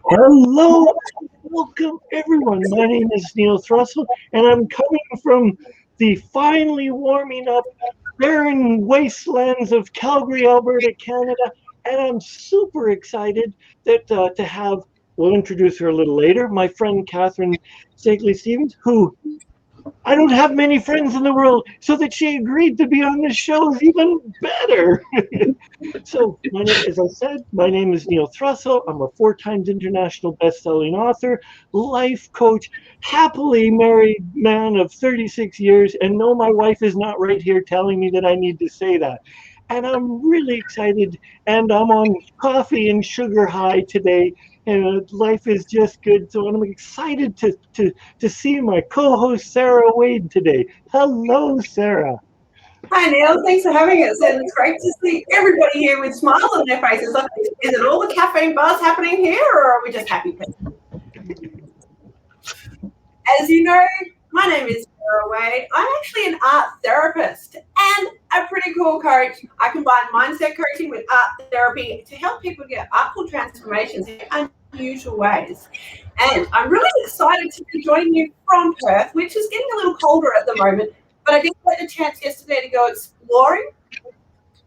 Hello, welcome everyone. My name is Neil Thrussell, and I'm coming from the finally warming up barren wastelands of Calgary, Alberta, Canada. And I'm super excited that to have, we'll introduce her a little later, my friend Katherine Stevens, who I don't have many friends in the world, so that she agreed to be on this show is even better. So, as I said, my name is Neil Thrussell. I'm a 4 times international best-selling author, life coach, happily married man of 36 years, and no, my wife is not right here telling me that I need to say that. And I'm really excited, and I'm on coffee and sugar high today, and life is just good. So I'm excited to see my co-host Sarah Wade today. Hello, Sarah. Hi Neil, thanks for having us, and it's great to see everybody here with smiles on their faces. Is it all the caffeine buzz happening here, or are we just happy people? As you know, my name is Sarah Wade. I'm actually an art therapist and a pretty cool coach. I combine mindset coaching with art therapy to help people get artful transformations in unusual ways. And I'm really excited to be joining you from Perth, which is getting a little colder at the moment, but I didn't get a chance yesterday to go exploring.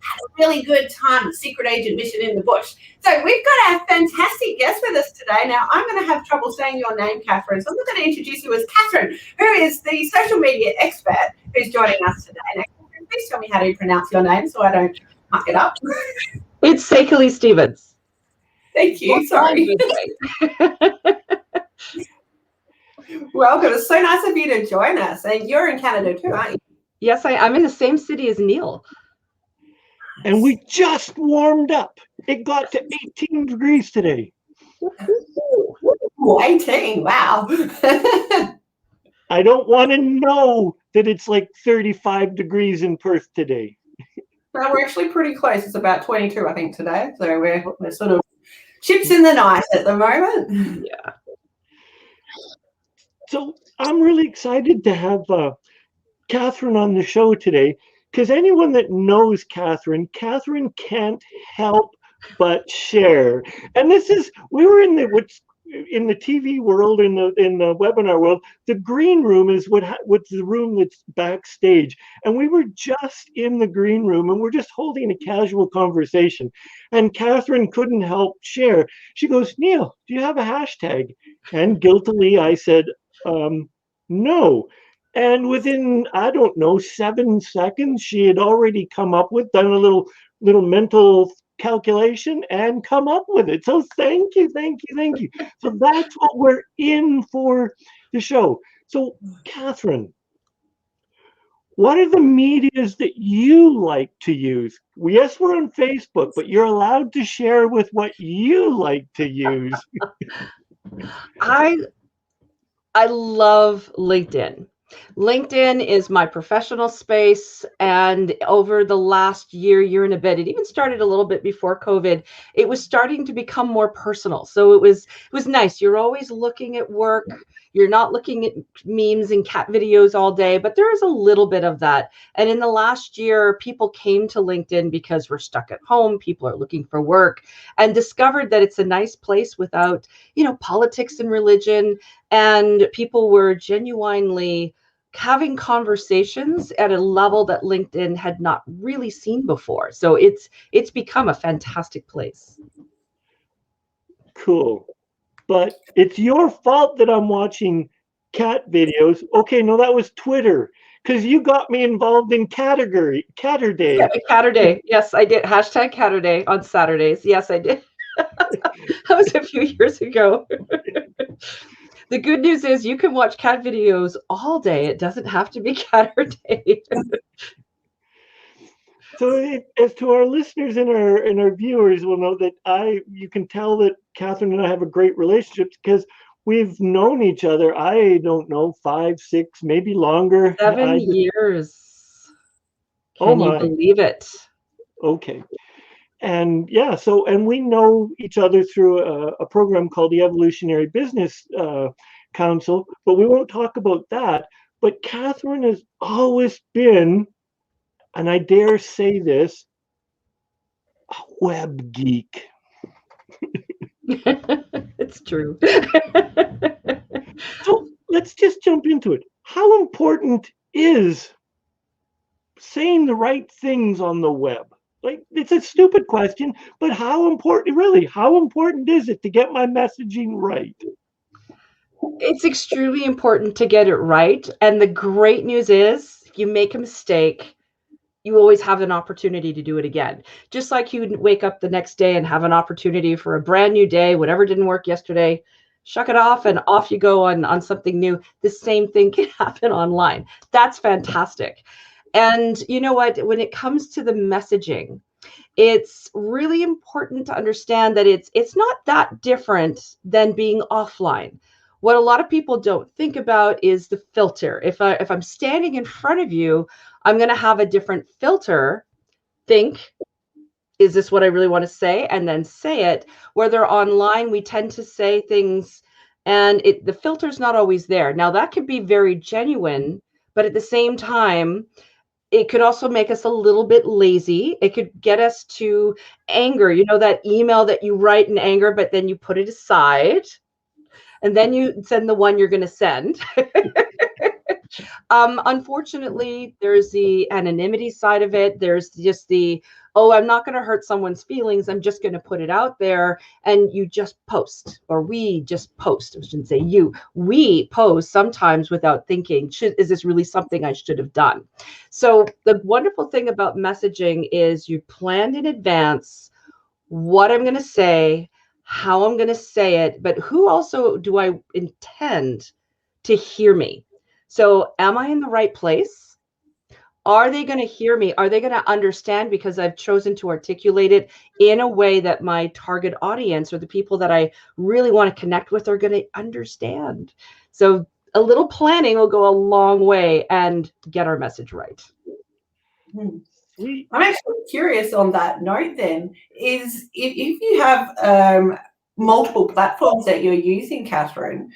Had a really good time, secret agent mission in the bush. So we've got our fantastic guest with us today. Now, I'm going to have trouble saying your name, Katherine, so I'm going to introduce you as Katherine, who is the social media expert who's joining us today. Now, Katherine, please tell me how to pronounce your name so I don't muck it up. It's Katherine Stevens. Thank you. Sorry. Welcome. It's so nice of you to join us. And you're in Canada too, aren't you? Yes, I'm in the same city as Neil. And we just warmed up. It got to 18 degrees today. Ooh, 18, wow. I don't want to know that it's like 35 degrees in Perth today. No, we're actually pretty close. It's about 22, I think, today. So we're sort of ships in the night at the moment. Yeah. So I'm really excited to have Katherine on the show today, because anyone that knows Katherine can't help but share. And we were in the TV world, in the webinar world. The green room is what's the room that's backstage, and we were just in the green room, and we're just holding a casual conversation. And Katherine couldn't help share. She goes, "Neil, do you have a hashtag?" And guiltily, I said, "No." And within, I don't know, 7 seconds, she had already done a little mental calculation and come up with it. So thank you. So that's what we're in for the show. So Katherine, what are the medias that you like to use? Yes, we're on Facebook, but you're allowed to share with what you like to use. I love LinkedIn. LinkedIn is my professional space, and over the last year and a bit, it even started a little bit before COVID, it was starting to become more personal. So it was nice. You're always looking at work. You're not looking at memes and cat videos all day, but there is a little bit of that. And in the last year, people came to LinkedIn because we're stuck at home. People are looking for work, and discovered that it's a nice place without, politics and religion. And people were genuinely having conversations at a level that LinkedIn had not really seen before. So it's become a fantastic place. Cool. But it's your fault that I'm watching cat videos. Okay, no, that was Twitter, because you got me involved in Catterday. Yeah, Catterday. Yes, I did. Hashtag Catterday on Saturdays. Yes, I did. That was a few years ago. The good news is you can watch cat videos all day. It doesn't have to be Catterday. So, as to our listeners and our viewers will know that you can tell that Katherine and I have a great relationship because we've known each other. I don't know, 5, 6, maybe longer. 7 years. Can you believe it? Okay. And yeah, and we know each other through a program called the Evolutionary Business Council, but we won't talk about that. But Katherine has always been, and I dare say this, a web geek. It's true. So let's just jump into it. How important is saying the right things on the web? Like, it's a stupid question, but how important is it to get my messaging right? It's extremely important to get it right. And the great news is, if you make a mistake, you always have an opportunity to do it again. Just like you wake up the next day and have an opportunity for a brand new day, whatever didn't work yesterday, shuck it off and off you go on something new. The same thing can happen online. That's fantastic. And you know what? When it comes to the messaging, it's really important to understand that it's not that different than being offline. What a lot of people don't think about is the filter. If I'm standing in front of you, I'm going to have a different filter. Think, is this what I really want to say? And then say it. Whether online, we tend to say things and the filter's not always there. Now that could be very genuine, but at the same time, it could also make us a little bit lazy. It could get us to anger. You know, that email that you write in anger, but then you put it aside and then you send the one you're going to send. Unfortunately, there's the anonymity side of it. There's just the, oh, I'm not going to hurt someone's feelings. I'm just going to put it out there. And you just post, or we just post. I shouldn't say you. We post sometimes without thinking, is this really something I should have done? So the wonderful thing about messaging is you planned in advance what I'm going to say, how I'm going to say it, but who also do I intend to hear me? So am I in the right place? Are they going to hear me? Are they going to understand because I've chosen to articulate it in a way that my target audience or the people that I really want to connect with are going to understand? So a little planning will go a long way and get our message right. I'm actually curious on that note then, is if you have multiple platforms that you're using, Katherine,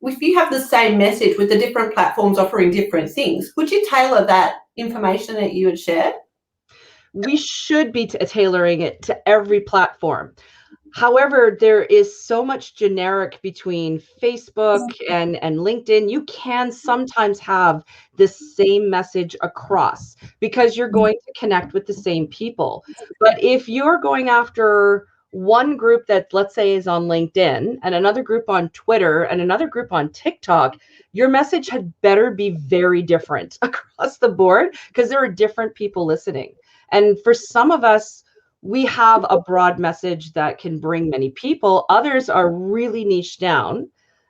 if you have the same message with the different platforms offering different things, would you tailor that information that you would share? We should be tailoring it to every platform. However, there is so much generic between Facebook and LinkedIn. You can sometimes have the same message across because you're going to connect with the same people. But if you're going after one group that, let's say, is on LinkedIn and another group on Twitter and another group on TikTok, your message had better be very different across the board because there are different people listening. And for some of us, we have a broad message that can bring many people. Others are really niche down.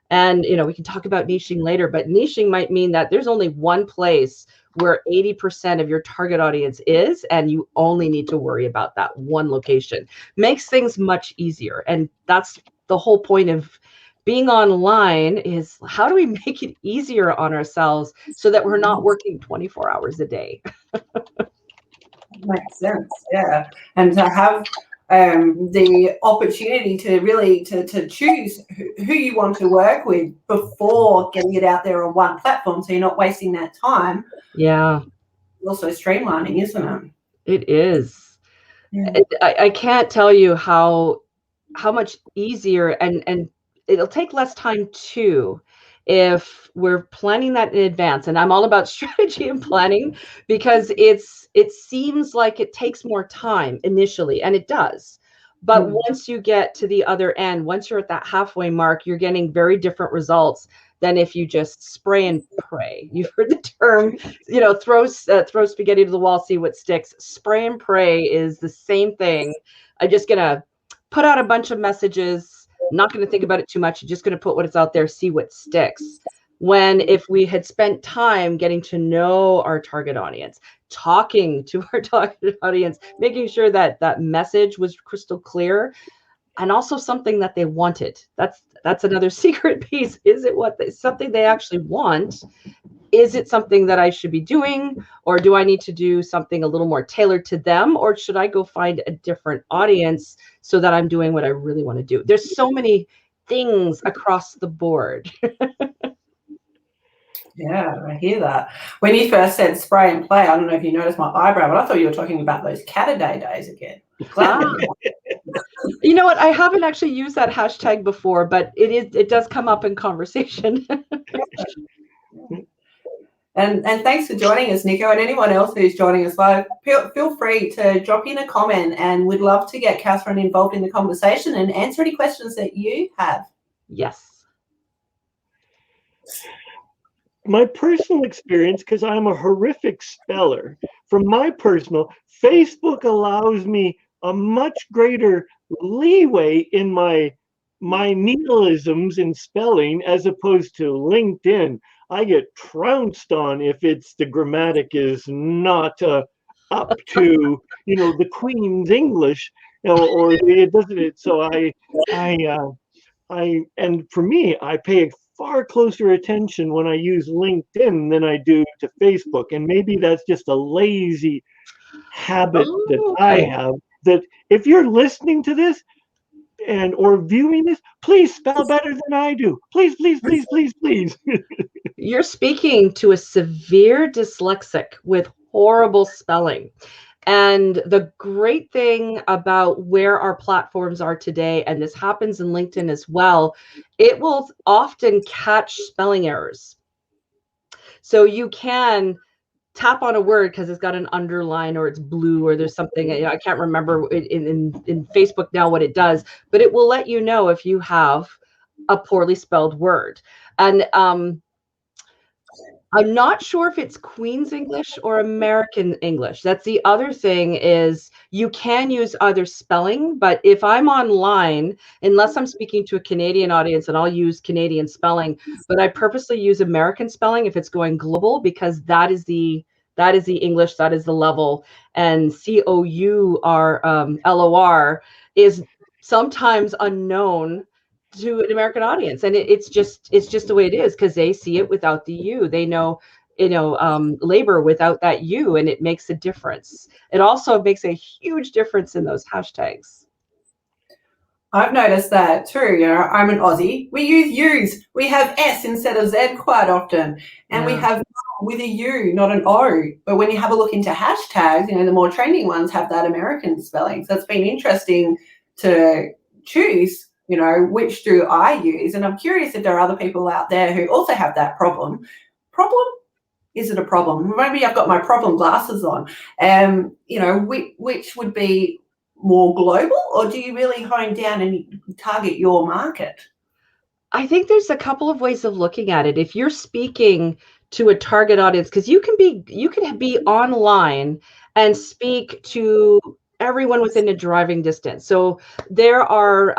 And, you know, we can talk about niching later, but niching might mean that there's only one place where 80% of your target audience is, and you only need to worry about that one location. Makes things much easier. And that's the whole point of being online, is how do we make it easier on ourselves so that we're not working 24 hours a day? Makes sense, yeah. And to have the opportunity to really to choose who you want to work with before getting it out there on one platform, so you're not wasting that time. Yeah. Also streamlining, isn't it? It is. Yeah. I can't tell you how much easier, and it'll take less time too if we're planning that in advance. And I'm all about strategy and planning because it seems like it takes more time initially, and it does. But once you get to the other end, once you're at that halfway mark, you're getting very different results than if you just spray and pray. You've heard the term, you know, throw spaghetti to the wall, see what sticks. Spray and pray is the same thing. I'm just going to put out a bunch of messages, not going to think about it too much, just going to put what is out there, see what sticks. When if we had spent time getting to know our target audience, talking to our target audience, making sure that that message was crystal clear, and also something that they wanted. That's another secret piece. Is it something they actually want? Is it something that I should be doing, or do I need to do something a little more tailored to them, or should I go find a different audience so that I'm doing what I really want to do? There's so many things across the board. Yeah, I hear that. When you first said spray and play, I don't know if you noticed my eyebrow, but I thought you were talking about those Cat-a-day days again. You know what? I haven't actually used that hashtag before, but it does come up in conversation. And thanks for joining us, Nico, and anyone else who's joining us live. Feel free to drop in a comment, and we'd love to get Katherine involved in the conversation and answer any questions that you have. Yes. My personal experience, because I'm a horrific speller, from my personal, Facebook allows me a much greater leeway in my neologisms in spelling as opposed to LinkedIn. I get trounced on if the grammatic is not up to the Queen's English, or it doesn't. So and for me, I pay far closer attention when I use LinkedIn than I do to Facebook, and maybe that's just a lazy habit that I have. That if you're listening to this or viewing this, please spell better than I do. Please, please, please, please, please. You're speaking to a severe dyslexic with horrible spelling. And the great thing about where our platforms are today, and this happens in LinkedIn as well, it will often catch spelling errors. So you can tap on a word because it's got an underline or it's blue or there's something, I can't remember in Facebook now what it does, but it will let you know if you have a poorly spelled word. And I'm not sure if it's Queen's English or American English. That's the other thing, is you can use either spelling, but if I'm online, unless I'm speaking to a Canadian audience, and I'll use Canadian spelling, but I purposely use American spelling if it's going global, because that is the English, that is the level, and COUR is sometimes unknown to an American audience, and it's just the way it is, because they see it without the U. They know labor without that U, and it makes a difference. It also makes a huge difference in those hashtags. I've noticed that too. I'm an Aussie. We use U's. We have S instead of Z quite often, and we have with a U, not an O. But when you have a look into hashtags, the more trending ones have that American spelling. So it's been interesting to choose, which do I use? And I'm curious if there are other people out there who also have that problem. Is it a problem? Maybe I've got my problem glasses on. Which would be more global, or do you really hone down and target your market? I think there's a couple of ways of looking at it. If you're speaking to a target audience, because you can be online and speak to everyone within a driving distance. So there are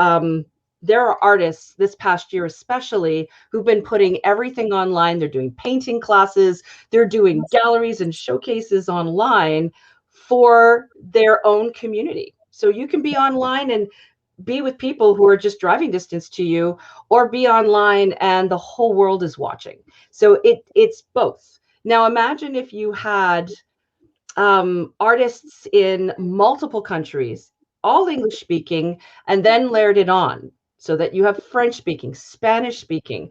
artists this past year especially who've been putting everything online. They're doing painting classes, they're doing galleries and showcases online for their own community. So you can be online and be with people who are just driving distance to you, or be online and the whole world is watching. So it's both. Now imagine if you had artists in multiple countries, all English speaking, and then layered it on so that you have French speaking, Spanish speaking,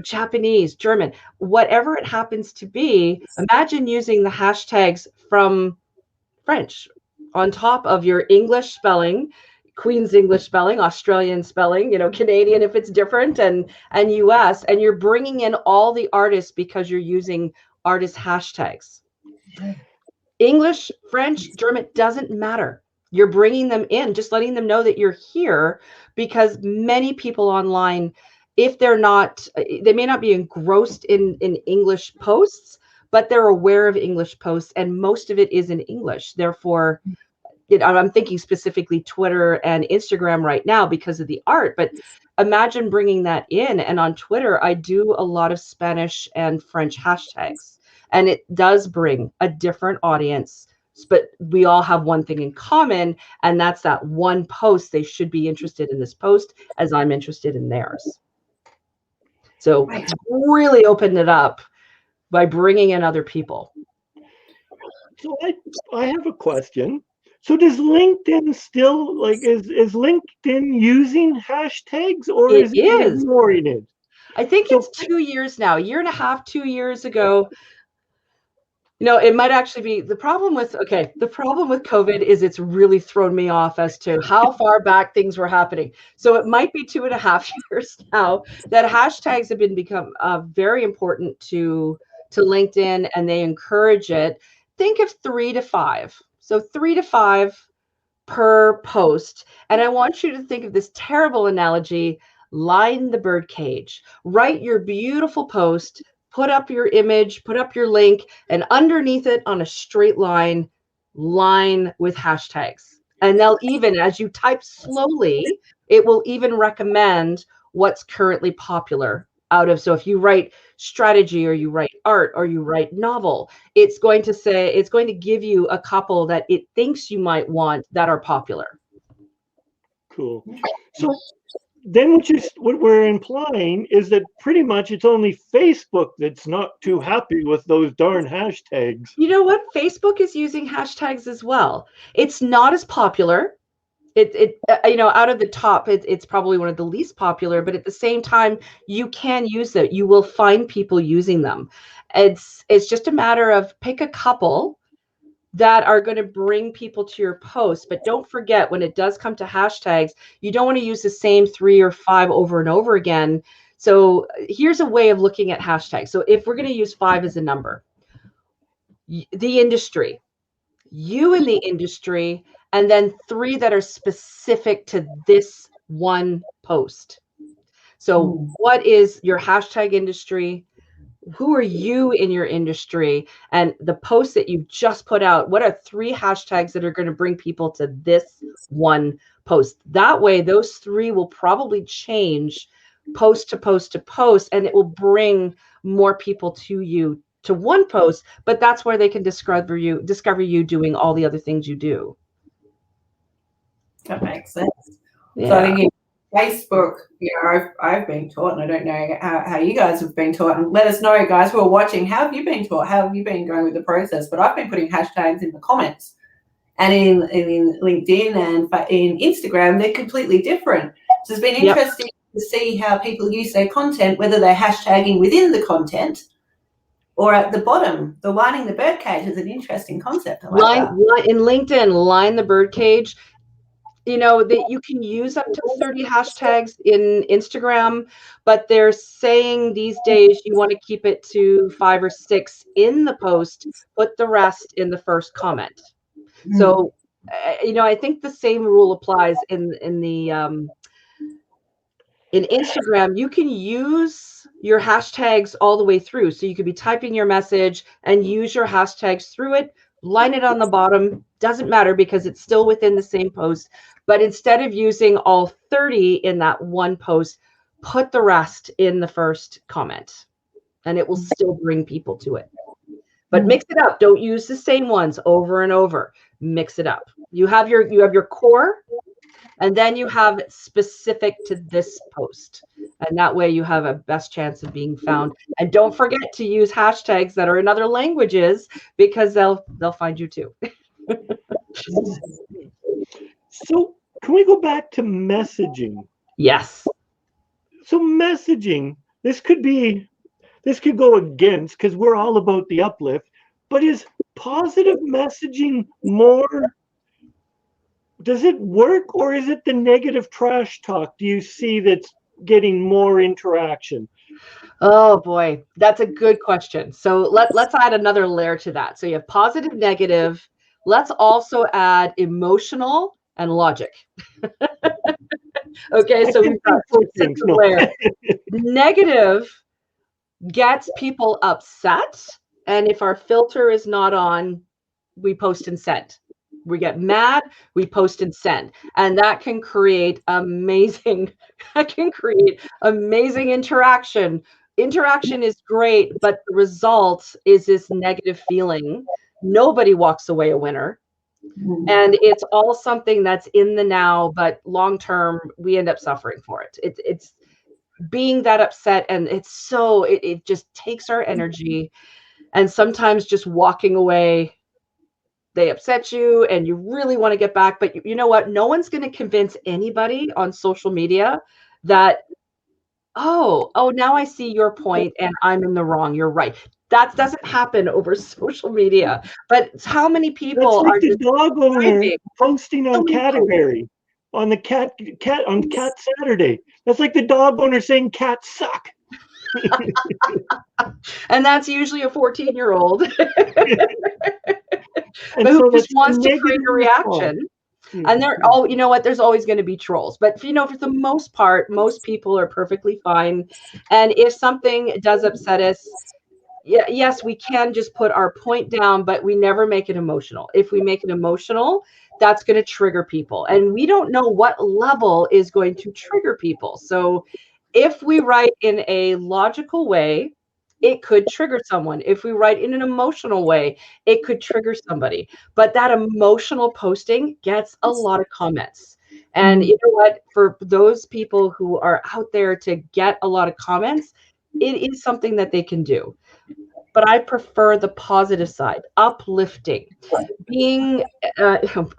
Japanese, German, whatever it happens to be. Imagine using the hashtags from French on top of your English spelling, Queen's English spelling, Australian spelling, Canadian if it's different, and US, and you're bringing in all the artists because you're using artist hashtags. English, French, German, doesn't matter. You're bringing them in, just letting them know that you're here, because many people online, if they may not be engrossed in English posts, but they're aware of English posts, and most of it is in English. Therefore, I'm thinking specifically Twitter and Instagram right now because of the art, but imagine bringing that in. And on Twitter, I do a lot of Spanish and French hashtags, and it does bring a different audience, but we all have one thing in common, and that's that one post. They should be interested in this post as I'm interested in theirs. So really open it up by bringing in other people. So I have a question. So does LinkedIn still, is LinkedIn using hashtags, or is it ignoring it? I think it's 2 years now, a year and a half, 2 years ago. It might actually be the problem with COVID is it's really thrown me off as to how far back things were happening. So it might be 2.5 years now that hashtags have become very important to LinkedIn, and they encourage it. Think of 3 to 5. So 3 to 5 per post. And I want you to think of this terrible analogy: line the birdcage. Write your beautiful post, put up your image, put up your link, and underneath it on a straight line with hashtags. And they'll even, as you type slowly, it will even recommend what's currently popular so if you write strategy, or you write art, or you write novel, it's going to give you a couple that it thinks you might want that are popular. Cool. So then what we're implying is that pretty much it's only Facebook that's not too happy with those darn hashtags. You know what? Facebook is using hashtags as well. It's not as popular. Out of the top, it's probably one of the least popular, but at the same time, you can use it. You will find people using them. It's just a matter of pick a couple that are going to bring people to your post. But don't forget, when it does come to hashtags, you don't want to use the same 3 or 5 over and over again. So here's a way of looking at hashtags. So if we're going to use 5 as a number, the industry, you in the industry, and then 3 that are specific to this one post. So what is your hashtag industry? Who are you in your industry? And the post that you just put out, what are 3 hashtags that are going to bring people to this one post? That way, those 3 will probably change post to post to post, and it will bring more people to you to one post, but that's where they can discover you doing all the other things you do. That makes sense. Yeah. So I think in Facebook, I've been taught, and I don't know how you guys have been taught. And let us know, guys who are watching, how have you been taught? How have you been going with the process? But I've been putting hashtags in the comments, and in LinkedIn and in Instagram, they're completely different. So it's been interesting to see how people use their content, whether they're hashtagging within the content or at the bottom. The lining the birdcage is an interesting concept. I like that. In LinkedIn, line the birdcage. That you can use up to 30 hashtags in Instagram, but they're saying these days you want to keep it to 5 or 6 in the post, put the rest in the first comment. So, I think the same rule applies in Instagram. You can use your hashtags all the way through. So you could be typing your message and use your hashtags through it, line it on the bottom, doesn't matter because it's still within the same post. But instead of using all 30 in that one post, put the rest in the first comment, and it will still bring people to it. But mix it up. Don't use the same ones over and over. Mix it up. You have your core, and then you have specific to this post. And that way you have a best chance of being found. And don't forget to use hashtags that are in other languages, because they'll find you too. So can we go back to messaging? Yes. So messaging, this could go against, because we're all about the uplift, but is positive messaging more? Does it work, or is it the negative trash talk do you see that's getting more interaction? Oh boy, that's a good question. So let's add another layer to that. So you have positive, negative. Let's also add emotional and logic. Okay, so we've got 2 sets of layers. Negative gets people upset, and if our filter is not on, we post and send. We get mad, we post and send, and that can create amazing interaction. Interaction is great, but the result is this negative feeling. Nobody walks away a winner. And it's all something that's in the now, but long term we end up suffering for it. It's being that upset, and it just takes our energy. And sometimes just walking away, they upset you and you really want to get back, but you know what? No one's going to convince anybody on social media that Oh, now I see your point, and I'm in the wrong. You're right. That doesn't happen over social media. But how many That's people like are the dog owner describing? posting So on many posts. Catterberry on the cat on Cat Saturday. That's like the dog owner saying cats suck. And that's usually a 14-year-old And who so just that's the wants to create negative a response. reaction. And Mhm. they're, oh, you know what? There's always going to be trolls. But, for the most part, most people are perfectly fine. And if something does upset us, yes, we can just put our point down, but we never make it emotional. If we make it emotional, that's going to trigger people. And we don't know what level is going to trigger people. So if we write in a logical way, it could trigger someone. If we write in an emotional way, it could trigger somebody. But that emotional posting gets a lot of comments. And you know what? For those people who are out there to get a lot of comments, it is something that they can do. But I prefer the positive side, uplifting, being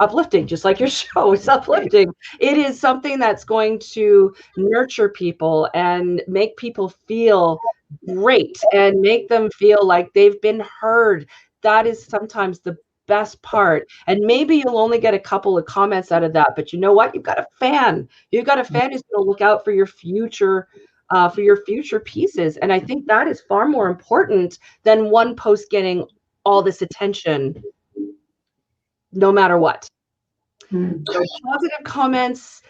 uplifting, just like your show is uplifting. It is something that's going to nurture people and make people feel great and make them feel like they've been heard. That is sometimes the best part. And maybe you'll only get a couple of comments out of that, but you know what? You've got a fan. You've got a fan who's going to look out for your future pieces. And I think that is far more important than one post getting all this attention no matter what. So positive comments,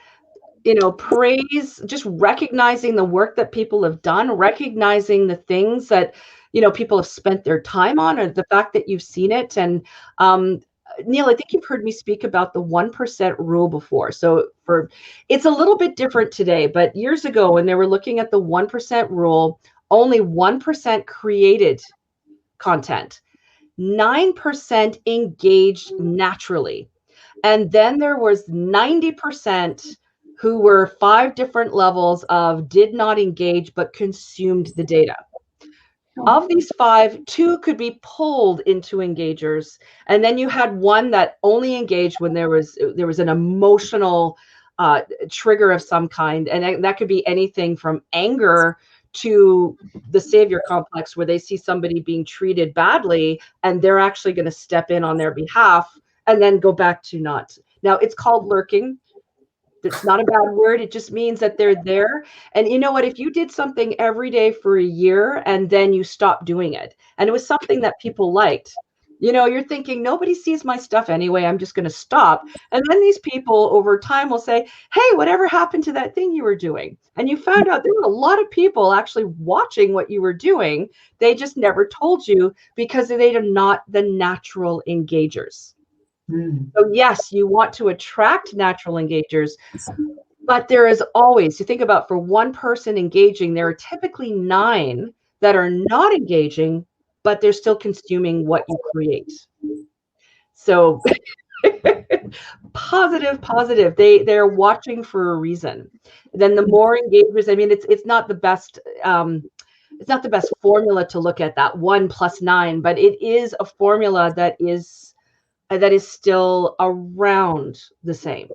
praise, just recognizing the work that people have done, recognizing the things that, people have spent their time on, or the fact that you've seen it. And Neil, I think you've heard me speak about the 1% rule before. So it's a little bit different today, but years ago when they were looking at the 1% rule, only 1% created content. 9% engaged naturally. And then there was 90% who were 5 different levels of did not engage but consumed the data. Of these 5, 2 could be pulled into engagers, and then you had 1 that only engaged when there was an emotional trigger of some kind, and that could be anything from anger to the savior complex, where they see somebody being treated badly and they're actually going to step in on their behalf and then go back to not. Now, it's called lurking. It's not a bad word. It just means that they're there. And you know what? If you did something every day for a year and then you stopped doing it, and it was something that people liked, you're thinking, nobody sees my stuff anyway. I'm just going to stop. And then these people over time will say, hey, whatever happened to that thing you were doing? And you found out there were a lot of people actually watching what you were doing. They just never told you because they are not the natural engagers. So yes, you want to attract natural engagers, but there is always, you think about, for one person engaging, there are typically 9 that are not engaging, but they're still consuming what you create. So positive. They're watching for a reason. Then the more engagers, I mean, it's not the best. It's not the best formula to look at, that 1 + 9, but it is a formula that is still around the same.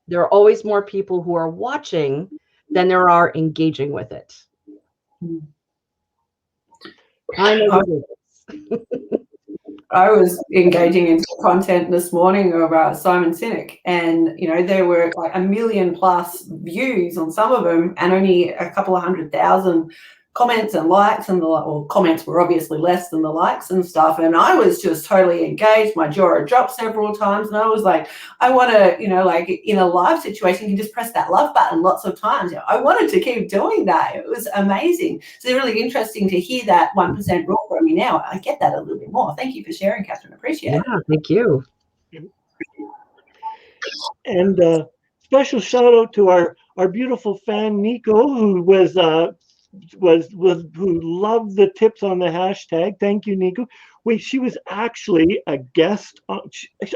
There are always more people who are watching than there are engaging with it. I know I was engaging in content this morning of Simon Sinek, and there were like 1 million+ views on some of them, and only a couple of 100,000 comments and likes, and comments were obviously less than the likes and stuff. And I was just totally engaged. My jaw dropped several times, and I was like, I want to, like in a live situation, you can just press that love button lots of times. I wanted to keep doing that. It was amazing. So it's really interesting to hear that 1% rule from you now. I get that a little bit more. Thank you for sharing, Katherine. Appreciate it. Yeah, thank you. And special shout out to our beautiful fan Nico, who who loved the tips on the hashtag. Thank you, Nico. Wait, she was actually a guest on,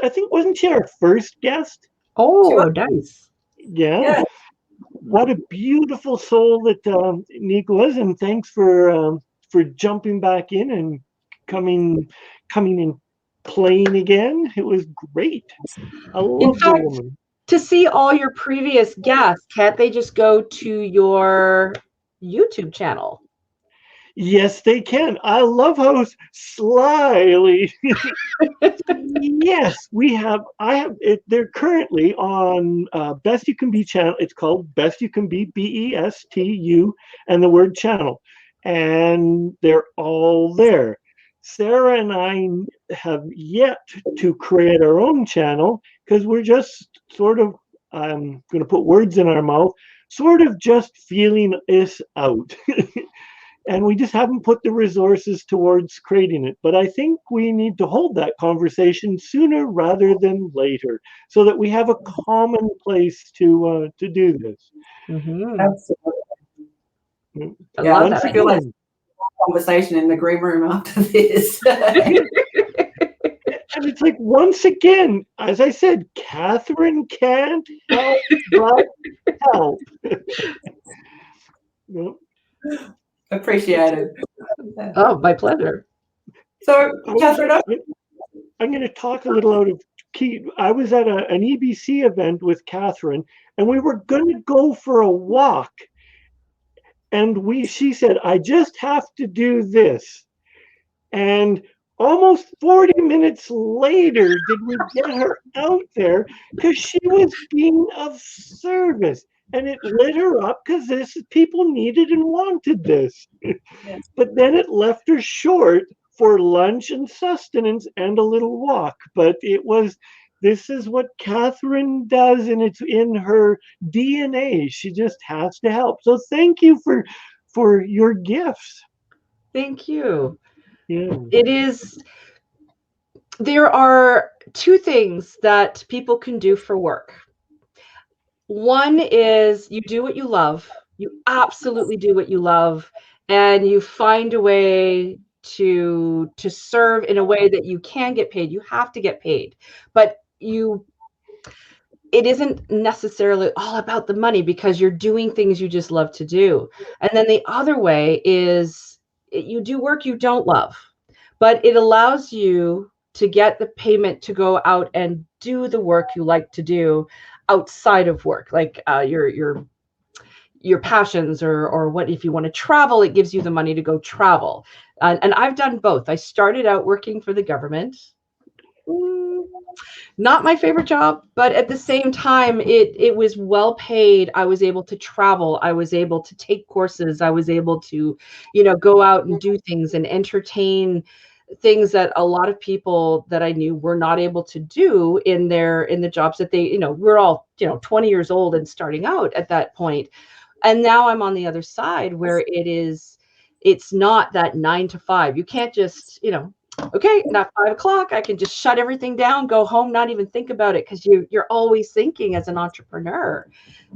I think, wasn't she our first guest? Oh, nice. Yeah. What a beautiful soul that Nico was, and thanks for jumping back in and coming and playing again. It was great. I love the woman. To see all your previous guests, can't they just go to your YouTube channel. Yes, they can. I love how slyly. Yes, we have. I have it. They're currently on Best You Can Be channel. It's called Best You Can Be, BESTU, and the word channel, and they're all there. Sarah and I have yet to create our own channel because we're just sort of. I'm going to put words in our mouth. Sort of just feeling this out. And we just haven't put the resources towards creating it. But I think we need to hold that conversation sooner rather than later, so that we have a common place to do this. Mm-hmm. Absolutely. Yeah, I feel like conversation in the green room after this. And it's like, once again, as I said, Katherine can't help but help. Appreciated. Oh, my pleasure. So, Katherine, I'm going to talk a little out of key. I was at an EBC event with Katherine, and we were going to go for a walk. And she said, I just have to do this. And almost 40 minutes later, did we get her out there because she was being of service. And it lit her up because people needed and wanted this. Yes. But then it left her short for lunch and sustenance and a little walk. But this is what Katherine does, and it's in her DNA. She just has to help. So thank you for your gifts. Thank you. Yeah. There are two things that people can do for work. One is you do what you love. You absolutely do what you love, and you find a way to serve in a way that you can get paid. You have to get paid, but it isn't necessarily all about the money because you're doing things you just love to do. And then the other way is you do work you don't love, but it allows you to get the payment to go out and do the work you like to do outside of work, like your passions, or what if you want to travel, it gives you the money to go travel. And I've done both. I started out working for the government. Not my favorite job, but at the same time, it was well paid. I was able to travel. I was able to take courses. I was able to, go out and do things and entertain things that a lot of people that I knew were not able to do in the jobs that they, we're all, 20 years old and starting out at that point. And now I'm on the other side where it's not that 9 to 5. You can't just, okay, not 5 o'clock, I can just shut everything down, go home, not even think about it, because you're always thinking as an entrepreneur.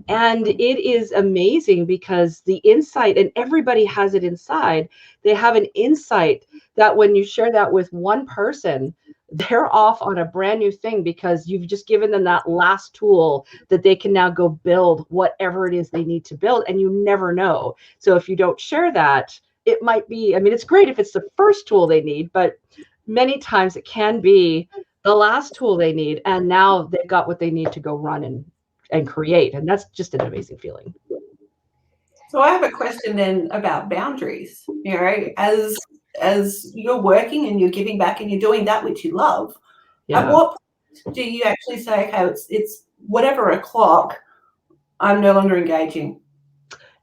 And it is amazing because the insight, and everybody has it inside, they have an insight that when you share that with one person, they're off on a brand new thing because you've just given them that last tool that they can now go build whatever it is they need to build. And you never know. So if you don't share that, it might be, it's great if it's the first tool they need, but many times it can be the last tool they need. And now they've got what they need to go run and create. And that's just an amazing feeling. So I have a question then about boundaries. As you're working and you're giving back and you're doing that which you love, At what point do you actually say, okay, it's whatever o'clock, I'm no longer engaging?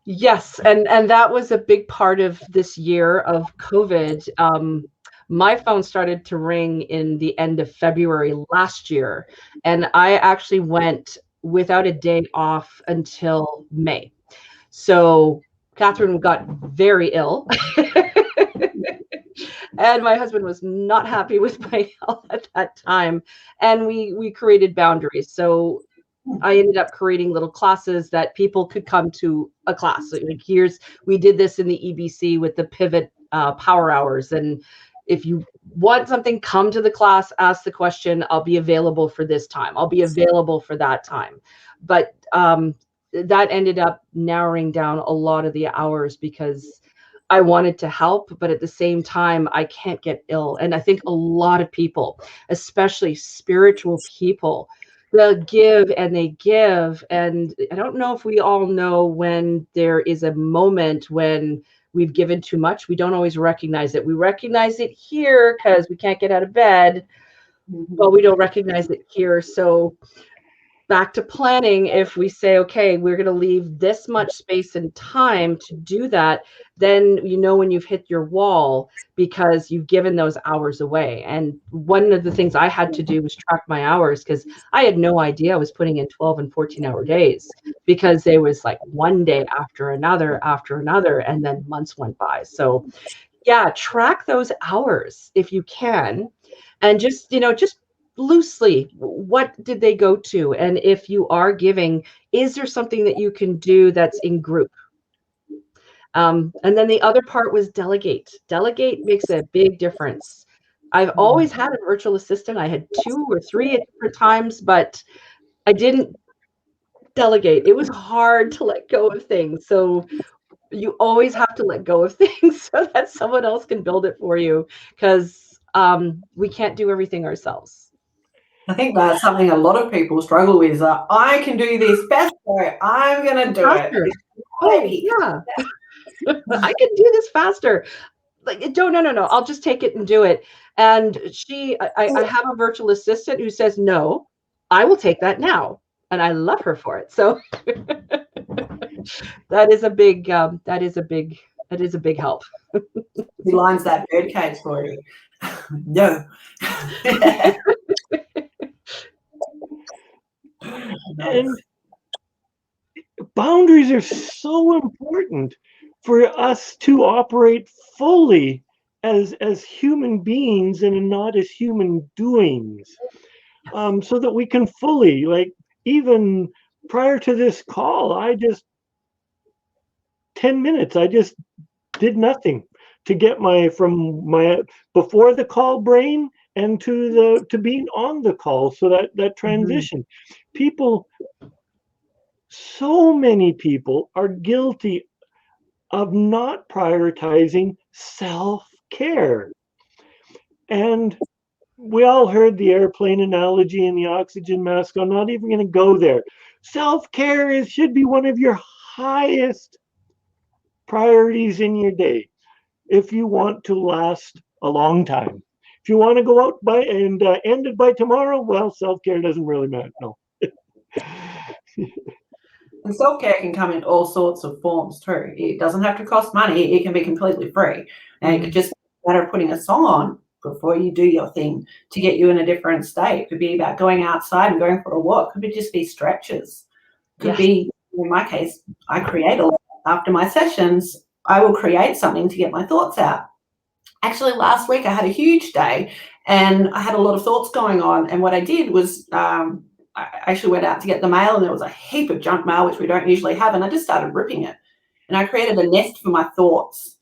Yes, and that was a big part of this year of COVID. My phone started to ring in the end of February last year, and I actually went without a day off until May. So Katherine got very ill. And my husband was not happy with my health at that time. And we created boundaries. So I ended up creating little classes that people could come to a class. Like we did this in the EBC with the pivot power hours. And if you want something, come to the class, ask the question, I'll be available for this time. I'll be available for that time. But that ended up narrowing down a lot of the hours because I wanted to help, but at the same time, I can't get ill. And I think a lot of people, especially spiritual people, they'll give and they give. And I don't know if we all know when there is a moment when we've given too much. We don't always recognize it. We recognize it here because we can't get out of bed, but we don't recognize it here. So back to planning, if we say, okay, we're going to leave this much space and time to do that, then you know when you've hit your wall because you've given those hours away. And one of the things I had to do was track my hours because I had no idea I was putting in 12 and 14-hour days because there was like one day after another, and then months went by. So yeah, track those hours if you can, and just loosely, what did they go to? And if you are giving, is there something that you can do that's in group? And then the other part was delegate. Delegate makes a big difference. I've always had a virtual assistant. I had 2 or 3 at different times, but I didn't delegate. It was hard to let go of things. So you always have to let go of things so that someone else can build it for you, because we can't do everything ourselves. I think that's something a lot of people struggle with. I can do this better. I'm going to do it. Oh, yeah. I can do this faster. Like, no. I'll just take it and do it. And I have a virtual assistant who says, no, I will take that now. And I love her for it. So that is a big help. He lines that birdcage for you. No. And boundaries are so important for us to operate fully as human beings and not as human doings, so that we can fully, like, even prior to this call, 10 minutes, I just did nothing to get from my before the call brain and to being on the call. So that transition, people, so many people are guilty of not prioritizing self-care. And we all heard the airplane analogy and the oxygen mask. I'm not even going to go there. Self-care should be one of your highest priorities in your day if you want to last a long time. If you want to go out and end it by tomorrow, well, self-care doesn't really matter. No. And self-care can come in all sorts of forms too. It doesn't have to cost money. It can be completely free. And it could just be a matter of putting a song on before you do your thing to get you in a different state. It could be about going outside and going for a walk. It could just be stretches. It could be, in my case, I create a lot. After my sessions, I will create something to get my thoughts out. Actually, last week I had a huge day and I had a lot of thoughts going on. And what I did was I actually went out to get the mail, and there was a heap of junk mail, which we don't usually have. And I just started ripping it. And I created a nest for my thoughts.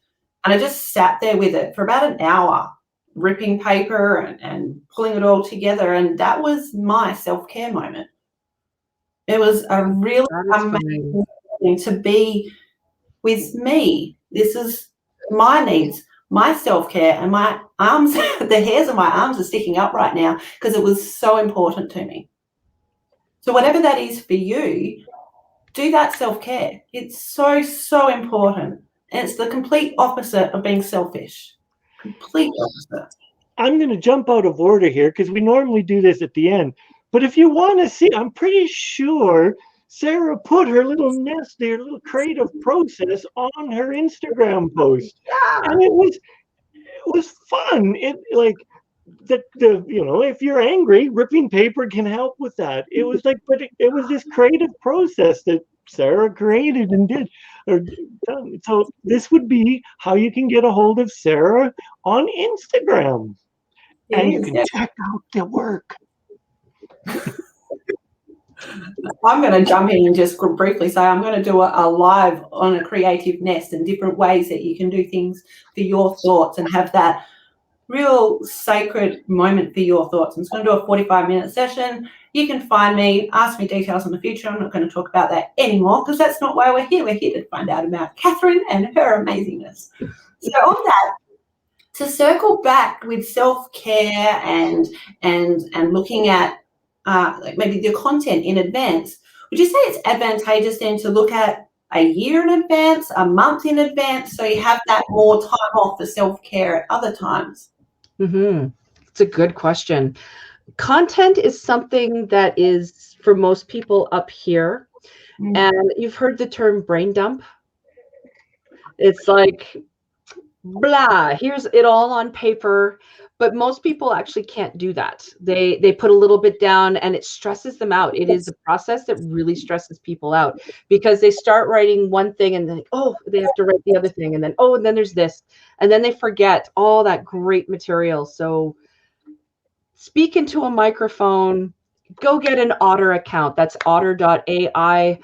And I just sat there with it for about an hour, ripping paper and pulling it all together. And that was my self-care moment. It was a really amazing thing to be with me. This is my needs, my self-care, and my arms, the hairs of my arms are sticking up right now because it was so important to me. So whatever that is for you, do that self-care. It's so, so important. And it's the complete opposite of being selfish. Complete opposite. I'm going to jump out of order here because we normally do this at the end. But if you want to see, I'm pretty sure Sarah put her little nest there, little creative process on her Instagram post. Yeah. And it was fun. It like the if you're angry, ripping paper can help with that. It was like, but it was this creative process that Sarah created and did or done. So this would be how you can get a hold of Sarah on Instagram. And you can check out the work. I'm going to jump in and just briefly say I'm going to do a live on a creative nest and different ways that you can do things for your thoughts and have that real sacred moment for your thoughts. I'm just going to do a 45-minute session. You can find me, ask me details in the future. I'm not going to talk about that anymore because that's not why we're here. We're here to find out about Katherine and her amazingness. So on that, to circle back with self-care and looking at like maybe the content in advance, would you say it's advantageous then to look at a year in advance, a month in advance, so you have that more time off for self-care at other times? It's a good question. Content is something that is for most people up here. And you've heard the term brain dump. It's like, blah, here's it all on paper. But most people actually can't do that. They put a little bit down and it stresses them out. It is a process that really stresses people out because they start writing one thing and then, oh, they have to write the other thing. And then, oh, and then there's this. And then they forget all that great material. So speak into a microphone, go get an Otter account. That's otter.ai.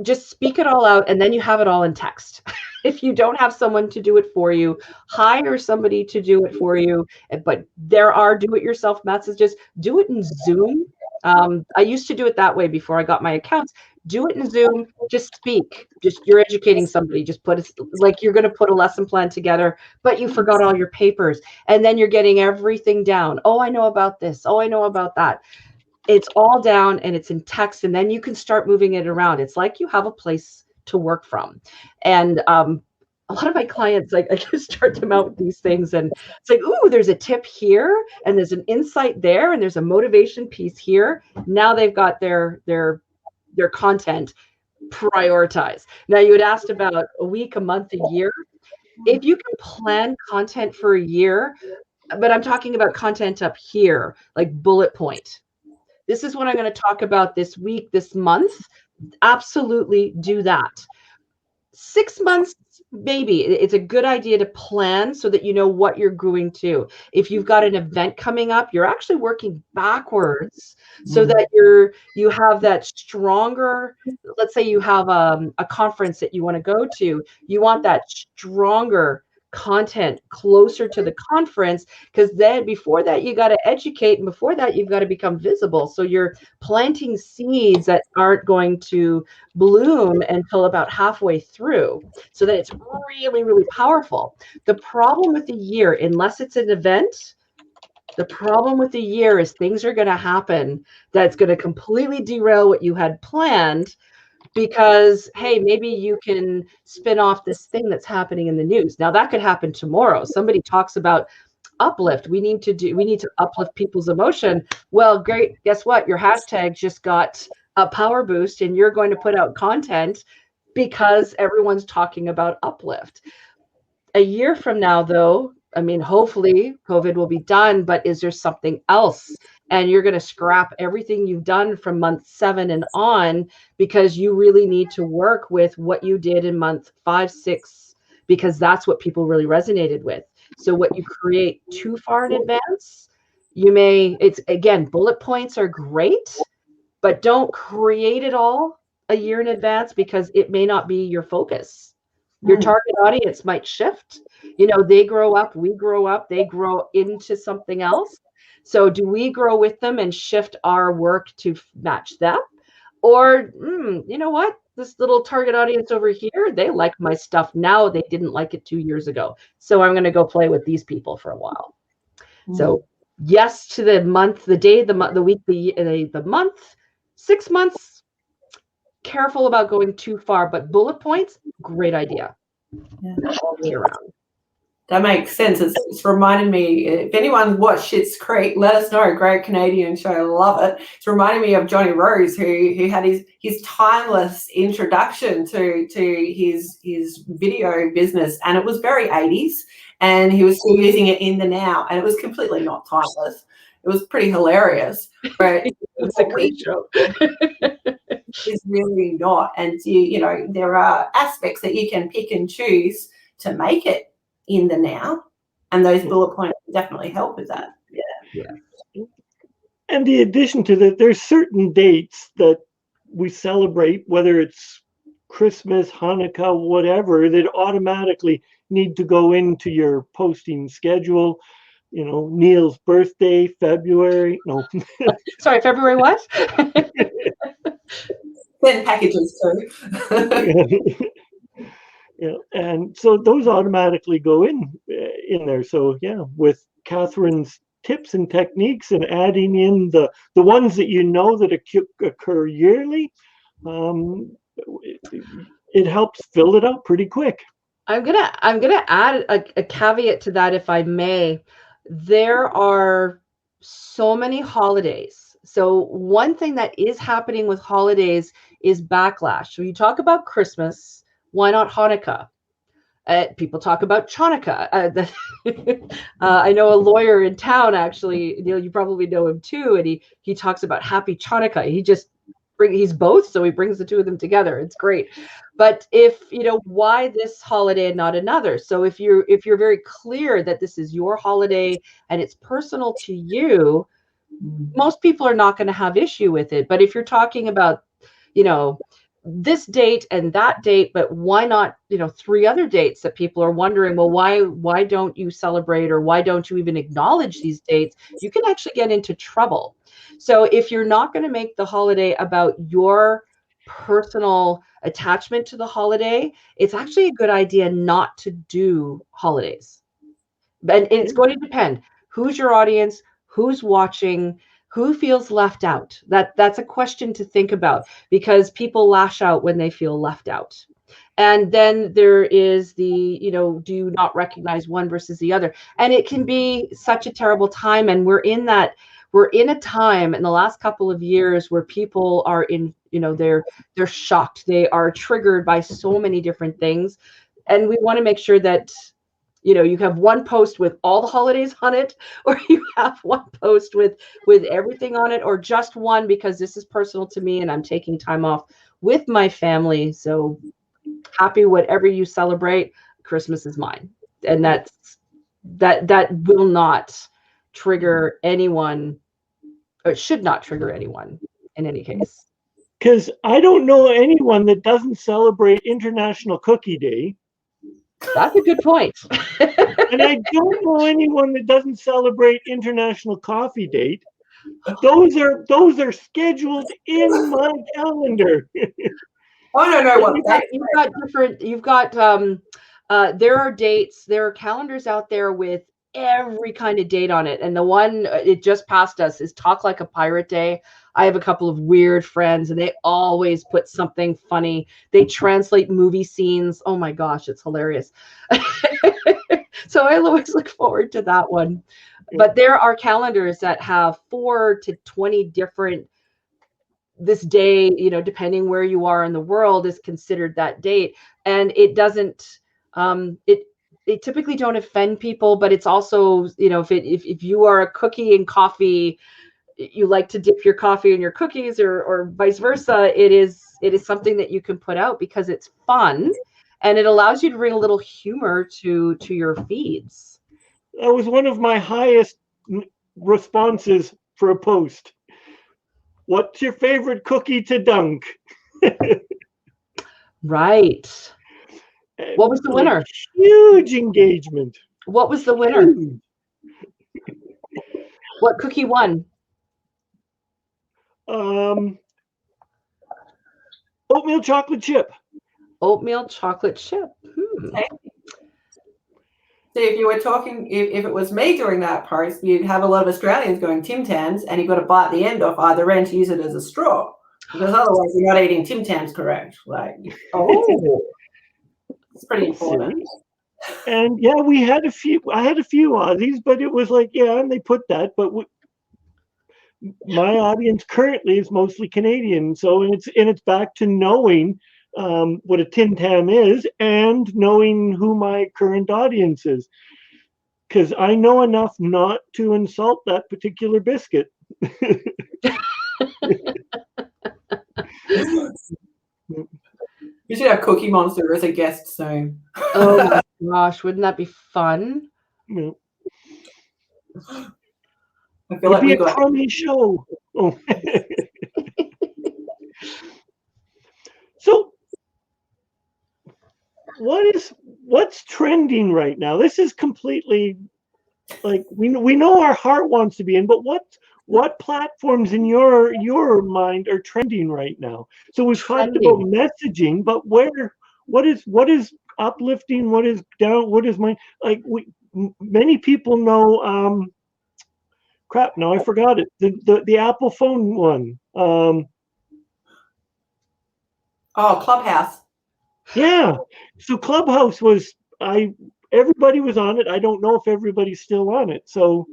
Just speak it all out and then you have it all in text. If you don't have someone to do it for you, hire somebody to do it for you. But there are do-it-yourself messages. Do it in Zoom. I used to do it that way before I got my accounts. Do it in Zoom. Just speak. Just you're educating somebody. Just put it like you're going to put a lesson plan together, but you forgot all your papers. And then you're getting everything down. Oh, I know about this. Oh, I know about that. It's all down and it's in text, and then you can start moving it around. It's like you have a place to work from. And a lot of my clients, like I just start them out with these things, and it's like, ooh, there's a tip here, and there's an insight there, and there's a motivation piece here. Now they've got their content prioritized. Now you had asked about a week, a month, a year. If you can plan content for a year, but I'm talking about content up here, like bullet point. This is what I'm going to talk about this week, this month. Absolutely do that. 6 months, maybe. It's a good idea to plan so that you know what you're going to. If you've got an event coming up, you're actually working backwards so that you have that stronger. Let's say you have a conference that you want to go to. You want that stronger content closer to the conference, because then before that you got to educate, and before that you've got to become visible. So you're planting seeds that aren't going to bloom until about halfway through, so that it's really, really powerful. The problem with the year, unless it's an event, the problem with the year is things are going to happen that's going to completely derail what you had planned. Because, hey, maybe you can spin off this thing that's happening in the news. Now that could happen tomorrow. Somebody talks about uplift. We need to uplift people's emotion. Well, great. Guess what? Your hashtag just got a power boost and you're going to put out content because everyone's talking about uplift. A year from now, though, I mean, hopefully COVID will be done, but is there something else? And you're going to scrap everything you've done from month 7 and on, because you really need to work with what you did in month 5, 6, because that's what people really resonated with. So what you create too far in advance, it's again, bullet points are great, but don't create it all a year in advance because it may not be your focus. Your target audience might shift. They grow up, we grow up, they grow into something else. So do we grow with them and shift our work to match them? Or, you know what? This little target audience over here, they like my stuff now. They didn't like it 2 years ago. So I'm going to go play with these people for a while. So yes to the month, the day, the month, the week, the month. 6 months, careful about going too far. But bullet points, great idea. Yeah. All the way around. That makes sense. It's reminding me, if anyone watched Schitt's Creek, let us know. Great Canadian show, love it. It's reminding me of Johnny Rose, who had his timeless introduction to his video business, and it was very 80s, and he was still using it in the now, and it was completely not timeless. It was pretty hilarious, but it's a great show. It's really not, and there are aspects that you can pick and choose to make it in the now, and those bullet points definitely help with that. Yeah. And the addition to that, there's certain dates that we celebrate, whether it's Christmas, Hanukkah, whatever, that automatically need to go into your posting schedule. Neil's birthday, February. No. Sorry, February what? Send packages too. And so those automatically go in there. So yeah, with Katherine's tips and techniques and adding in the ones that you know that occur yearly, it helps fill it out pretty quick. I'm gonna add a caveat to that, if I may. There are so many holidays. So one thing that is happening with holidays is backlash. So you talk about Christmas, why not Hanukkah? People talk about Chanukah. I know a lawyer in town, actually, Neil, you probably know him too, and he talks about Happy Chanukah. He's both, so he brings the two of them together. It's great. But why this holiday and not another? So if you're very clear that this is your holiday and it's personal to you, most people are not going to have issue with it. But if you're talking about, this date and that date, but why not, 3 other dates that people are wondering, well, why don't you celebrate, or why don't you even acknowledge these dates? You can actually get into trouble. So if you're not going to make the holiday about your personal attachment to the holiday, it's actually a good idea not to do holidays. And it's going to depend who's your audience, who's watching, who feels left out. That's a question to think about, because people lash out when they feel left out. And then there is the, do you not recognize one versus the other? And it can be such a terrible time. And we're in a time in the last couple of years where people are in, they're shocked. They are triggered by so many different things. And we want to make sure that you have one post with all the holidays on it, or you have one post with everything on it, or just one because this is personal to me and I'm taking time off with my family. So happy whatever you celebrate, Christmas is mine. And that will not trigger anyone, or should not trigger anyone in any case. Because I don't know anyone that doesn't celebrate International Cookie Day. That's a good point. And I don't know anyone that doesn't celebrate International Coffee Date. Those are scheduled in my calendar. I don't know what you've got there are dates, there are calendars out there with every kind of date on it. And the one it just passed us is Talk Like a Pirate Day. I have a couple of weird friends and they always put something funny. They translate movie scenes. Oh my gosh, it's hilarious. So I always look forward to that one. But there are calendars that have 4 to 20 different, this day, depending where you are in the world, is considered that date. And it doesn't, they typically don't offend people, but it's also, if you are a cookie and coffee, you like to dip your coffee in your cookies, or vice versa, it is something that you can put out because it's fun and it allows you to bring a little humor to your feeds. That was one of my highest responses for a post. What's your favorite cookie to dunk? Right. What was the winner? Huge engagement. What was the winner? What cookie won? Oatmeal chocolate chip. Oatmeal chocolate chip. Okay. So if you were talking, if it was me during that post, you'd have a lot of Australians going Tim Tams, and you've got to bite the end off either end to use it as a straw, because otherwise you're not eating Tim Tams correct. Like, it's pretty important. And yeah, I had a few Aussies, but it was like, yeah, and they put that, but my audience currently is mostly Canadian, so it's back to knowing what a Tim Tam is and knowing who my current audience is, because I know enough not to insult that particular biscuit. You should have Cookie Monster as a guest soon. Oh my gosh, wouldn't that be fun? Yeah. I feel like it'd be a crummy show. Oh. So what's trending right now? This is completely like we know our heart wants to be in, but what platforms in your mind are trending right now? So we've talked about messaging, but what is uplifting? What is down? What is mine? Like many people know crap, now I forgot it. The Apple phone one. Clubhouse. Yeah. So Clubhouse was everybody was on it. I don't know if everybody's still on it. So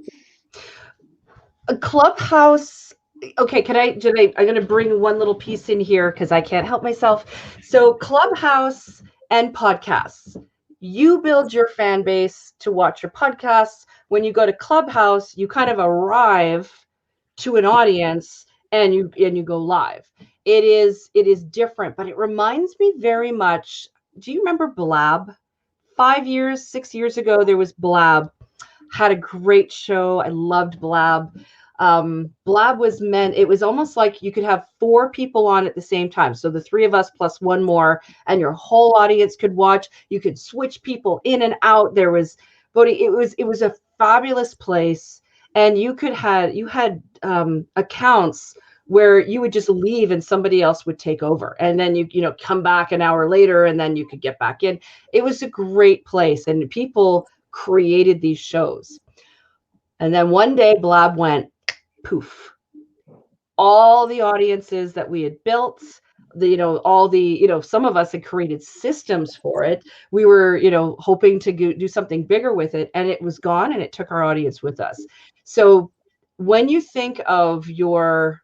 Clubhouse. Okay, I'm going to bring one little piece in here because I can't help myself. So Clubhouse and podcasts. You build your fan base to watch your podcasts. When you go to Clubhouse, you kind of arrive to an audience and you go live. It is different, but it reminds me very much. Do you remember Blab? 6 years ago, there was Blab. Had a great show. I loved Blab. Blab was it was almost like you could have 4 people on at the same time. So the 3 of us plus one more, and your whole audience could watch. You could switch people in and out. There was voting. It was a fabulous place. And you had accounts where you would just leave and somebody else would take over. And then you come back an hour later and then you could get back in. It was a great place. And people created these shows. And then one day Blab went poof. All the audiences that we had built, some of us had created systems for it. We were, hoping to do something bigger with it, and it was gone, and it took our audience with us. So when you think of your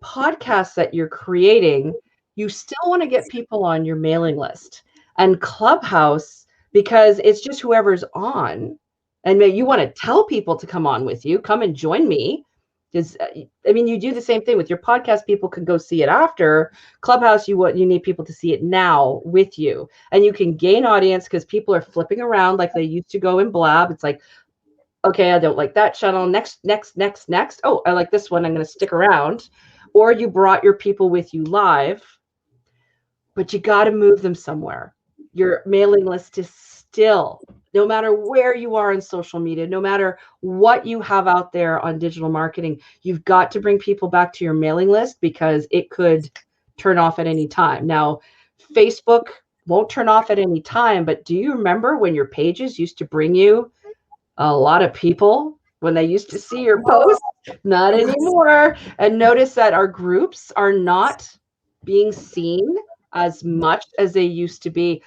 podcast that you're creating, you still want to get people on your mailing list. And Clubhouse, because it's just whoever's on, and you want to tell people to come on with you, come and join me. Because you do the same thing with your podcast. People can go see it after. Clubhouse, you need people to see it now with you, and you can gain audience because people are flipping around like they used to go in Blab. It's like, okay, I don't like that channel. Next. Oh, I like this one. I'm going to stick around. Or you brought your people with you live, but you got to move them somewhere. Your mailing list is still, no matter where you are in social media, no matter what you have out there on digital marketing, you've got to bring people back to your mailing list because it could turn off at any time. Now, Facebook won't turn off at any time, but do you remember when your pages used to bring you a lot of people when they used to see your posts? Not anymore. And notice that our groups are not being seen as much as they used to be.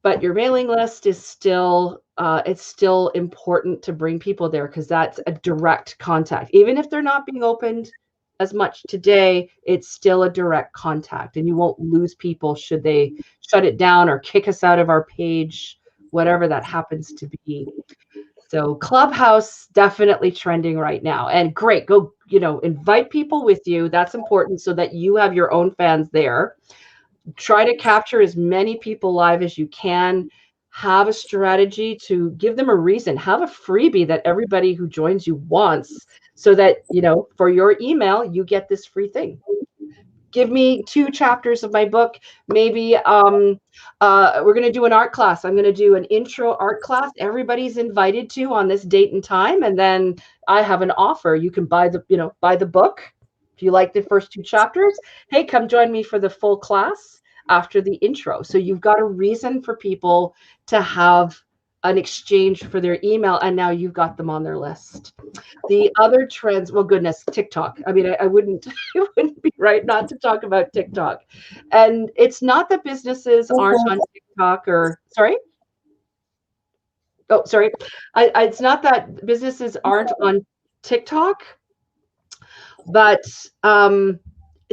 But your mailing list is still, it's still important to bring people there because that's a direct contact. Even if they're not being opened as much today, it's still a direct contact, and you won't lose people should they shut it down or kick us out of our page, whatever that happens to be. So Clubhouse definitely trending right now, and great. Go, invite people with you. That's important so that you have your own fans there. Try to capture as many people live as you can. Have a strategy to give them a reason. Have a freebie that everybody who joins you wants so that, for your email, you get this free thing. Give me 2 chapters of my book. Maybe we're going to do an art class. I'm going to do an intro art class. Everybody's invited to on this date and time. And then I have an offer. You can buy the book. If you like the first 2 chapters, hey, come join me for the full class after the intro. So you've got a reason for people to have an exchange for their email, and now you've got them on their list. The other trends, well, goodness, TikTok. I wouldn't, it wouldn't be right not to talk about TikTok. And it's not that businesses aren't on TikTok it's not that businesses aren't on TikTok, but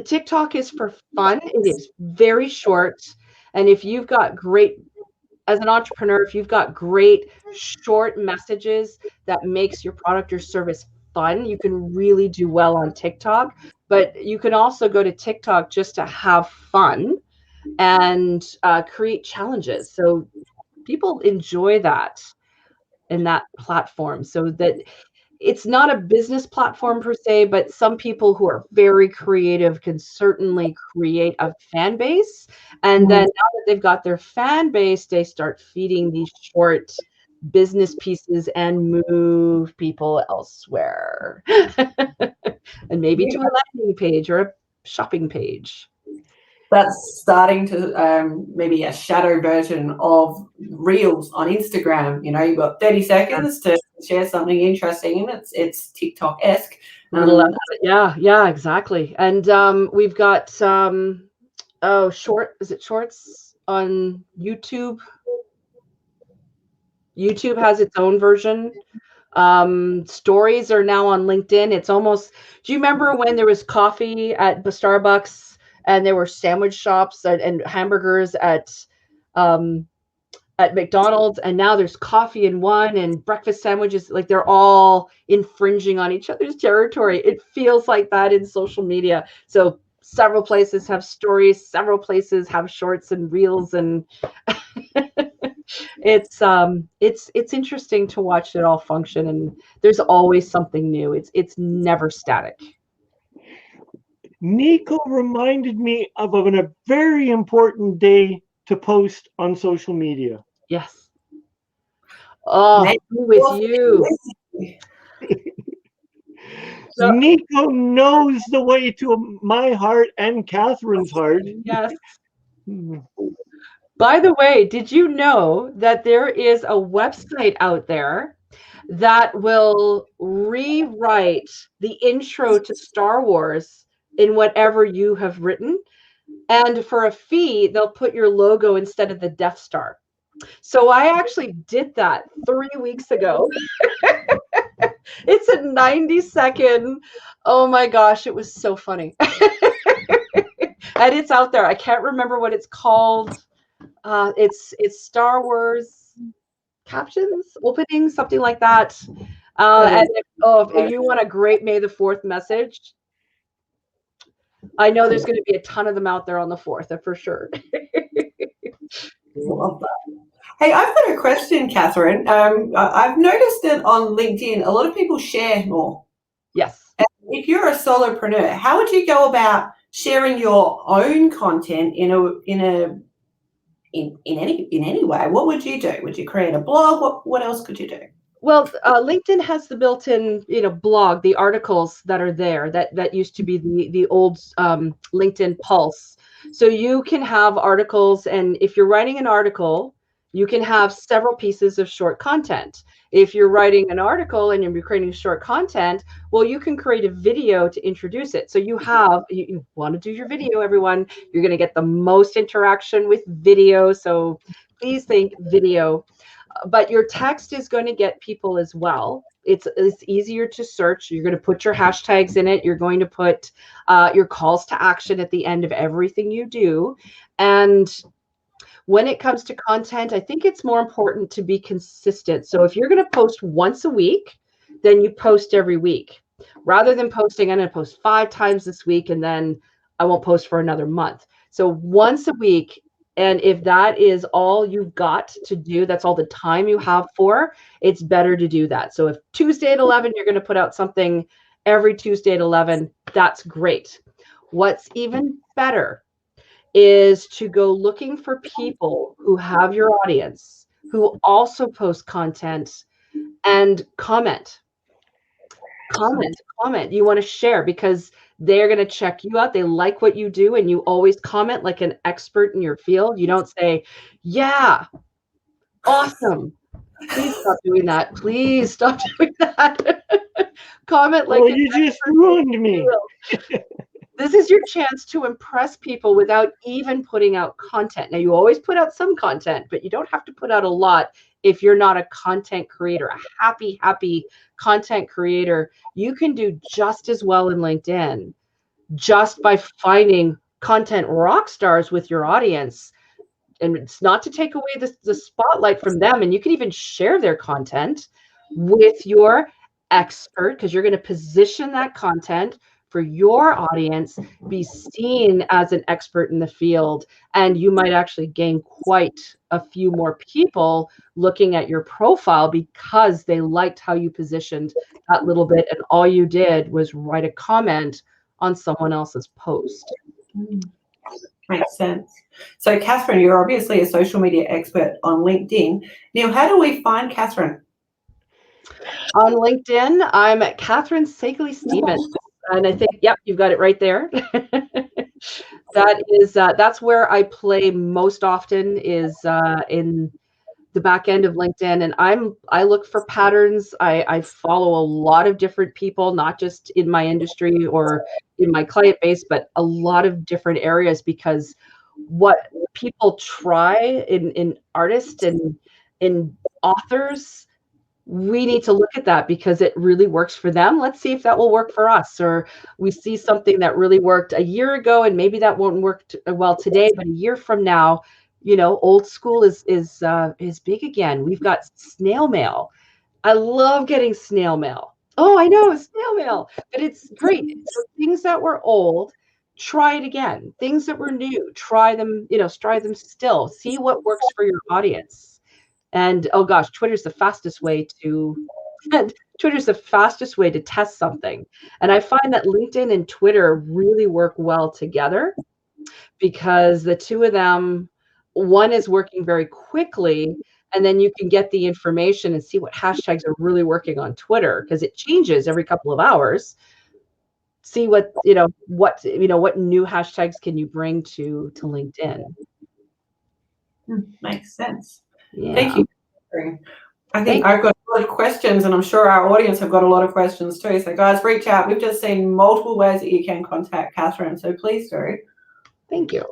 TikTok is for fun. It is very short. And if you've got as an entrepreneur, if you've got great short messages that makes your product or service fun, you can really do well on TikTok. But you can also go to TikTok just to have fun and create challenges. So people enjoy that in that platform. So that it's not a business platform per se, but some people who are very creative can certainly create a fan base. And then now that they've got their fan base, they start feeding these short business pieces and move people elsewhere. And maybe to a landing page or a shopping page. That's starting to maybe a shadow version of Reels on Instagram. You've got 30 seconds to share something interesting, and it's TikTok-esque. Yeah, exactly. And we've got is it shorts on YouTube? YouTube has its own version. Stories are now on LinkedIn. It's almost, do you remember when there was coffee at the Starbucks and there were sandwich shops and hamburgers at McDonald's, and now there's coffee in one and breakfast sandwiches? Like, they're all infringing on each other's territory. It feels like that in social media. So several places have stories, several places have shorts and reels, and it's interesting to watch it all function, and there's always something new. It's never static. Nico reminded me of a very important day to post on social media. Yes. Oh, with you. So, Nico knows the way to my heart and Catherine's heart. Yes. By the way, did you know that there is a website out there that will rewrite the intro to Star Wars in whatever you have written? And for a fee, they'll put your logo instead of the Death Star. So I actually did that 3 weeks ago. It's a 90-second. Oh my gosh, it was so funny. And it's out there. I can't remember what it's called. It's Star Wars captions, opening, something like that. And if you want a great May the 4th message, I know there's going to be a ton of them out there on the 4th, for sure. Love that. Hey, I've got a question, Katherine. I've noticed that on LinkedIn, a lot of people share more. Yes. And if you're a solopreneur, how would you go about sharing your own content in any way? What would you do? Would you create a blog? What else could you do? Well, LinkedIn has the built-in, blog, the articles that are there that used to be the old LinkedIn Pulse. So you can have articles, and if you're writing an article, you can have several pieces of short content. If you're writing an article and you're creating short content, well, you can create a video to introduce it. So you want to do your video, everyone. You're going to get the most interaction with video. So please think video. But your text is going to get people as well. It's easier to search. You're going to put your hashtags in it. You're going to put your calls to action at the end of everything you do. And when it comes to content, I think it's more important to be consistent. So if you're going to post once a week, then you post every week. Rather than posting, I'm going to post 5 times this week, and then I won't post for another month. So once a week. And if that is all you've got to do, that's all the time you have for, it's better to do that. So if Tuesday at 11, you're going to put out something every Tuesday at 11, that's great. What's even better is to go looking for people who have your audience, who also post content, and comment. You want to share, because they're going to check you out. They like what you do, and you always comment like an expert in your field. You don't say, yeah, awesome. Please stop doing that. Please stop doing that. Comment like you just ruined me. This is your chance to impress people without even putting out content. Now, you always put out some content, but you don't have to put out a lot if you're not a content creator, a happy content creator. You can do just as well in LinkedIn just by finding content rock stars with your audience. And it's not to take away the spotlight from them. And you can even share their content with your expert, because you're going to position that content for your audience, be seen as an expert in the field, and you might actually gain quite a few more people looking at your profile because they liked how you positioned that little bit, and all you did was write a comment on someone else's post. Makes sense. So, Katherine, you're obviously a social media expert on LinkedIn. Neil, how do we find Katherine? On LinkedIn, I'm at Katherine Sagley-Stevens. And I think, yep, you've got it right there. That's where I play most often, is in the back end of LinkedIn, and I look for patterns. I follow a lot of different people, not just in my industry or in my client base, but a lot of different areas, because what people try in artists and in authors, we need to look at that because it really works for them. Let's see if that will work for us. Or we see something that really worked a year ago, and maybe that won't work well today, but a year from now, old school is big again. We've got snail mail. I love getting snail mail. Oh, I know, snail mail, but it's great. So things that were old, try it again. Things that were new, try them, try them still. See what works for your audience. And oh gosh, Twitter's the fastest way to test something. And I find that LinkedIn and Twitter really work well together, because the two of them, one is working very quickly, and then you can get the information and see what hashtags are really working on Twitter, because it changes every couple of hours. See what new hashtags can you bring to LinkedIn. Makes sense. Yeah. Thank you. I think I've got a lot of questions, and I'm sure our audience have got a lot of questions too. So guys, reach out. We've just seen multiple ways that you can contact Katherine, so please do. Thank you.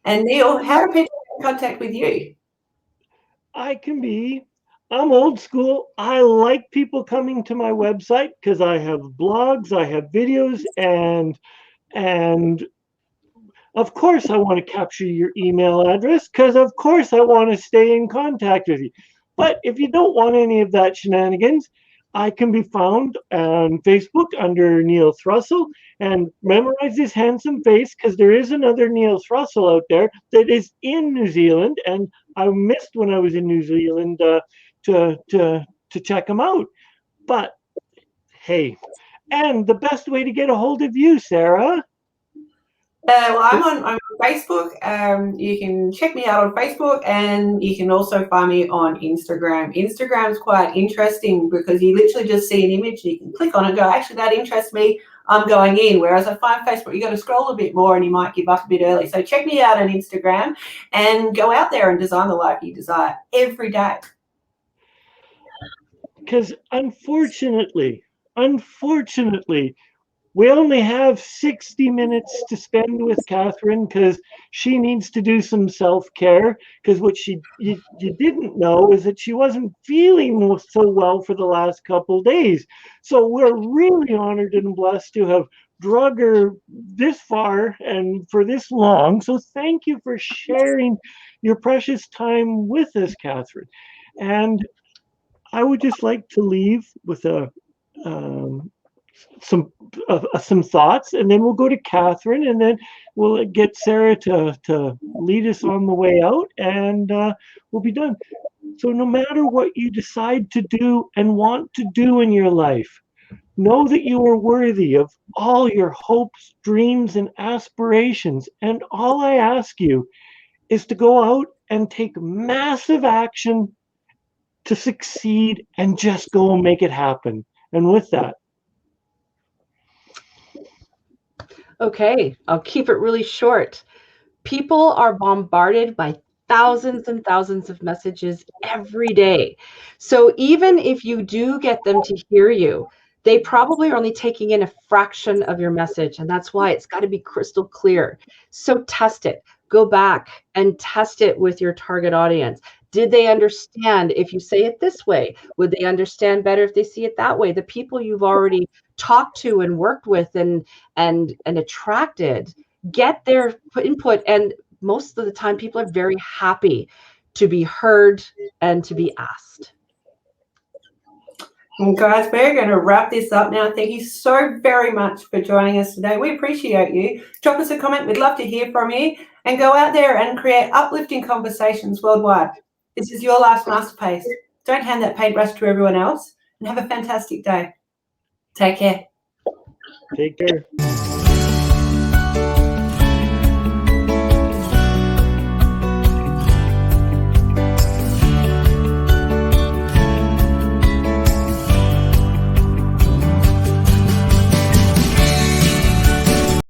And Neil, how do people get in contact with you? I'm old school. I like people coming to my website because I have blogs, I have videos, and of course I want to capture your email address, because of course I want to stay in contact with you. But if you don't want any of that shenanigans, I can be found on Facebook under Neil Thrussell, and memorize this handsome face, because there is another Neil Thrussell out there that is in New Zealand, and I missed when I was in New Zealand to check him out. But hey, and the best way to get a hold of you, Sarah? Well, I'm on Facebook. You can check me out on Facebook, and you can also find me on Instagram. Instagram's quite interesting because you literally just see an image, and you can click on it and go, actually, that interests me, I'm going in. Whereas I find Facebook, you got to scroll a bit more and you might give up a bit early. So check me out on Instagram and go out there and design the life you desire every day. Because unfortunately, we only have 60 minutes to spend with Katherine, because she needs to do some self-care, because what you didn't know is that she wasn't feeling so well for the last couple days. So we're really honored and blessed to have drug her this far and for this long. So thank you for sharing your precious time with us, Katherine. And I would just like to leave with some thoughts, and then we'll go to Katherine, and then we'll get Sarah to lead us on the way out, and we'll be done. So no matter what you decide to do and want to do in your life, know that you are worthy of all your hopes, dreams, and aspirations. And all I ask you is to go out and take massive action to succeed, and just go and make it happen. And with that, okay, I'll keep it really short. People are bombarded by thousands and thousands of messages every day. So even if you do get them to hear you, they probably are only taking in a fraction of your message. And that's why it's got to be crystal clear. So test it. Go back and test it with your target audience. Did they understand if you say it this way? Would they understand better if they see it that way? The people you've already talked to and worked with and attracted, get their input. And most of the time, people are very happy to be heard and to be asked. And guys, we're going to wrap this up now. Thank you so very much for joining us today. We appreciate you. Drop us a comment. We'd love to hear from you. And go out there and create uplifting conversations worldwide. This is your life's masterpiece. Don't hand that paintbrush to everyone else, and have a fantastic day. Take care. Take care.